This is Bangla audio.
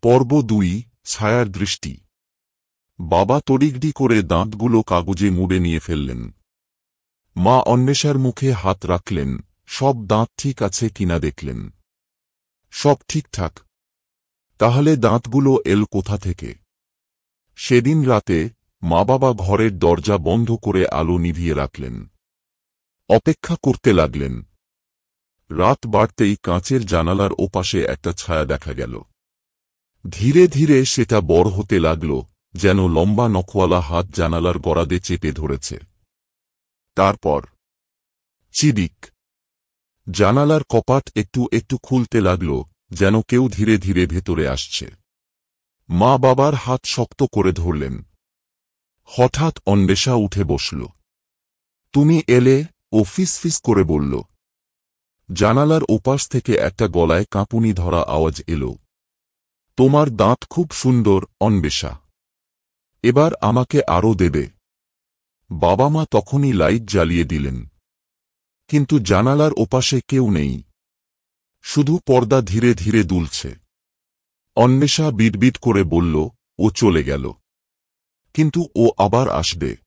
পর্ব ২ ছায়ার দৃষ্টি। বাবা তড়িগড়ি করে দাঁতগুলো কাগজে মুড়ে নিয়ে ফেললেন। মা অন্বেষার মুখে হাত রাখলেন, সব দাঁত ঠিক আছে কিনা দেখলেন। সব ঠিকঠাক। তাহলে দাঁতগুলো এল কোথা থেকে? সেদিন রাতে মা বাবা ঘরের দরজা বন্ধ করে আলো নিভিয়ে রাখলেন। অপেক্ষা করতে লাগলেন। রাত বাড়তেই কাঁচের জানালার ওপাশে একটা ছায়া দেখা গেল। ধীরে ধীরে সেটা বড় হতে লাগল, যেন লম্বা নখওয়ালা হাত জানালার গরাদে চেপে ধরেছে। তারপর চিদিক। জানালার কপাট একটু একটু খুলতে লাগল, যেন কেউ ধীরে ধীরে ভেতরে আসছে। মা বাবার হাত শক্ত করে ধরলেন। হঠাৎ অন্বেষা উঠে বসল। তুমি এলে, ও ফিসফিস করে বলল। জানালার ওপাশ থেকে একটা গলায় কাঁপুনি ধরা আওয়াজ এলো। তোমার দাঁত খুব সুন্দর, অন্বেষা। এবার আমাকে আরও দেবে। বাবা মা তখনই লাইট জ্বালিয়ে দিলেন। কিন্তু জানালার ওপাশে কেউ নেই। শুধু পর্দা ধীরে ধীরে দুলছে। অন্বেষা বিড়বিড় করে বলল, ও চলে গেল। কিন্তু ও আবার আসবে।